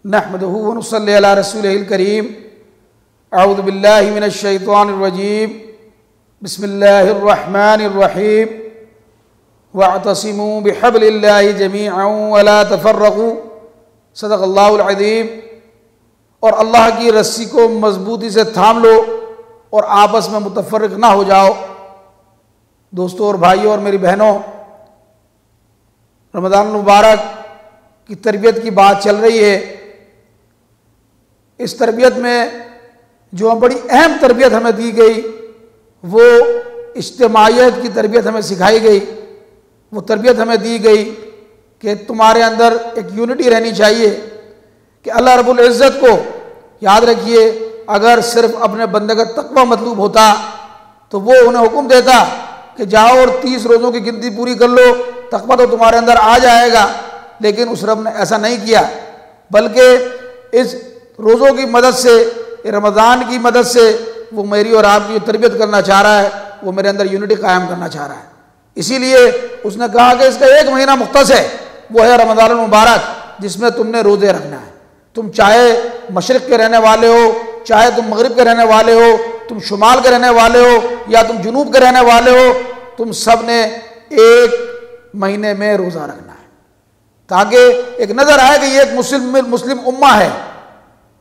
نحمده ونصلي على رسوله الكريم اعوذ باللہ من الشیطان الرجیم بسم اللہ الرحمن الرحیم واعتصموا بحبل اللہ جميعا ولا تفرقوا صدق اللہ العظیم۔ اور اللہ کی رسی کو مضبوطی سے تھام لو اور آپس میں متفرق نہ ہو جاؤ۔ دوستوں اور بھائیوں اور میری بہنوں، رمضان المبارک کی تربیت کی بات چل رہی ہے۔ اس تربیت میں جو بڑی اہم تربیت ہمیں دی گئی وہ اجتماعیت کی تربیت ہمیں سکھائی گئی۔ وہ تربیت ہمیں دی گئی کہ تمہارے اندر ایک یونٹی رہنی چاہیے، کہ اللہ رب العزت کو یاد رکھیے، اگر صرف اپنے بندے کا تقوی مطلوب ہوتا تو وہ انہیں حکم دیتا کہ جاؤ اور 30 روزوں کی گنتی پوری کر لو، تقوی تو تمہارے اندر آ جائے گا۔ لیکن اس رب نے ایسا نہیں کیا، بلکہ اس روزوں کی مدد سے، رمضان کی مدد سے وہ میری اور آپ کی جو تربیت کرنا چاہ رہا ہے، وہ میرے اندر یونٹی قائم کرنا چاہ رہا ہے۔ اسی لیے اس نے کہا کہ اس کا 1 مہینہ مختص ہے، وہ ہے رمضان المبارک، جس میں تم نے روزے رکھنا ہے۔ تم چاہے مشرق کے رہنے والے ہو، چاہے تم مغرب کے رہنے والے ہو، تم شمال کے رہنے والے ہو یا تم جنوب کے رہنے والے ہو، تم سب نے 1 مہینے میں روزہ رکھنا ہے، تاکہ ایک نظر آئے کہ یہ ایک مسلم امہ ہے،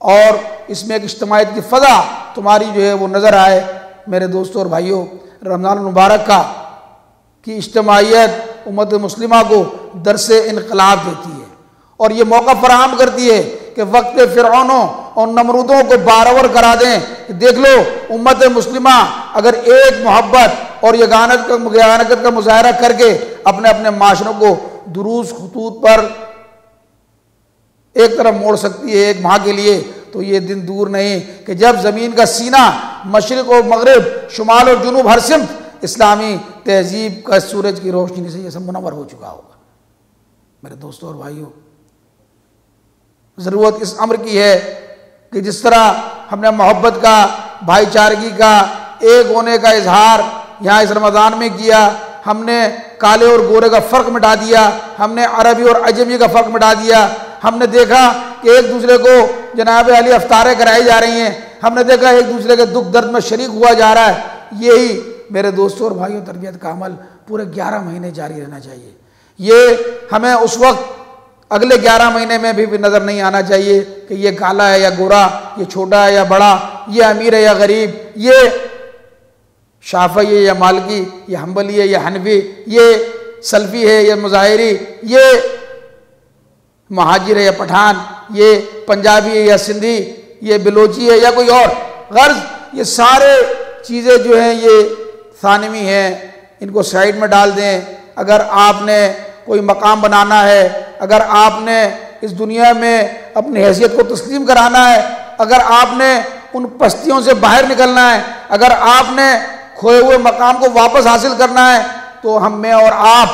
اور اس میں ایک اجتماعیت کی فضا تمہاری جو ہے وہ نظر آئے۔ میرے دوستوں اور بھائیوں، رمضان المبارک کی اجتماعیت امت مسلمہ کو درس انقلاب دیتی ہے، اور یہ موقع فراہم کرتی ہے کہ وقت فرعونوں اور نمرودوں کو بارور کرا دیں کہ دیکھ لو، امت مسلمہ اگر ایک محبت اور یگانت کا مظاہرہ کر کے اپنے اپنے معاشروں کو دروس خطوط پر ایک طرف موڑ سکتی ہے 1 ماہ کے لیے، تو یہ دن دور نہیں کہ جب زمین کا سینہ مشرق اور مغرب، شمال اور جنوب، ہر سمت اسلامی تہذیب کا سورج کی روشنی سے یہ سب منور ہو چکا ہوگا۔ میرے دوستوں اور بھائیوں، ضرورت اس امر کی ہے کہ جس طرح ہم نے محبت کا، بھائی چارگی کا، ایک ہونے کا اظہار یہاں اس رمضان میں کیا، ہم نے کالے اور گورے کا فرق مٹا دیا، ہم نے عربی اور عجمی کا فرق مٹا دیا، ہم نے دیکھا کہ ایک دوسرے کو جناب علی افطاریں کرائی جا رہی ہیں، ہم نے دیکھا ایک دوسرے کے دکھ درد میں شریک ہوا جا رہا ہے۔ یہی میرے دوستوں اور بھائیوں تربیت کا عمل پورے 11 مہینے جاری رہنا چاہیے۔ یہ ہمیں اس وقت اگلے 11 مہینے میں بھی نظر نہیں آنا چاہیے کہ یہ کالا ہے یا گورا، یہ چھوٹا ہے یا بڑا، یہ امیر ہے یا غریب، یہ شافعی ہے یا مالکی، یہ حنبلی ہے یا حنفی، یہ سلفی ہے یا مظاہری، یہ مہاجر ہے یا پٹھان، یہ پنجابی ہے یا سندھی، یہ بلوچی ہے یا کوئی اور۔ غرض یہ سارے چیزیں جو ہیں یہ ثانوی ہیں، ان کو سائڈ میں ڈال دیں۔ اگر آپ نے کوئی مقام بنانا ہے، اگر آپ نے اس دنیا میں اپنی حیثیت کو تسلیم کرانا ہے، اگر آپ نے ان پستیوں سے باہر نکلنا ہے، اگر آپ نے کھوئے ہوئے مقام کو واپس حاصل کرنا ہے، تو میں اور آپ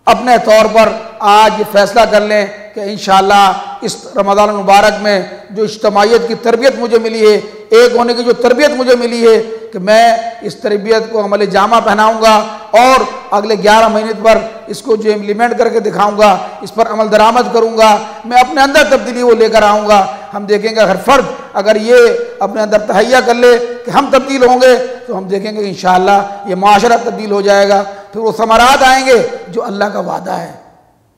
اپنے طور پر آج یہ فیصلہ کر لیں کہ انشاءاللہ اس رمضان المبارک میں جو اجتماعیت کی تربیت مجھے ملی ہے، ایک ہونے کی جو تربیت مجھے ملی ہے، کہ میں اس تربیت کو عمل جامہ پہناؤں گا اور اگلے 11 مہینے پر اس کو جو امپلیمنٹ کر کے دکھاؤں گا، اس پر عمل درآمد کروں گا، میں اپنے اندر تبدیلی وہ لے کر آؤں گا۔ ہم دیکھیں گے ہر فرد اگر یہ اپنے اندر تہیہ کر لے کہ ہم تبدیل ہوں گے، تو ہم دیکھیں گے کہ انشاءاللہ یہ معاشرہ تبدیل ہو جائے گا، پھر وہ ثمرات آئیں گے جو اللہ کا وعدہ ہے۔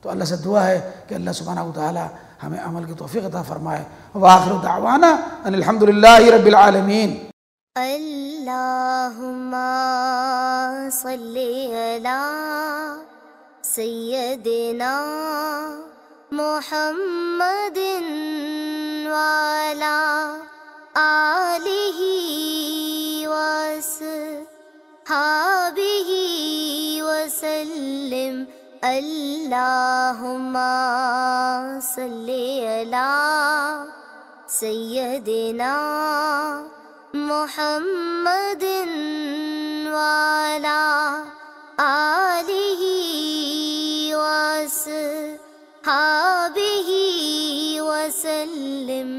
تو اللہ سے دعا ہے کہ اللہ سبحانہ وتعالی ہمیں عمل کی توفیق عطا فرمائے۔ وآخر دعوانا ان الحمدللہ رب العالمین۔ اللہم صلی علی سیدنا محمد وعلی آلہ وصحبہ وسلم۔ اللہم صلی علی سیدنا محمد وعلی آلہ وصحبہ وسلم۔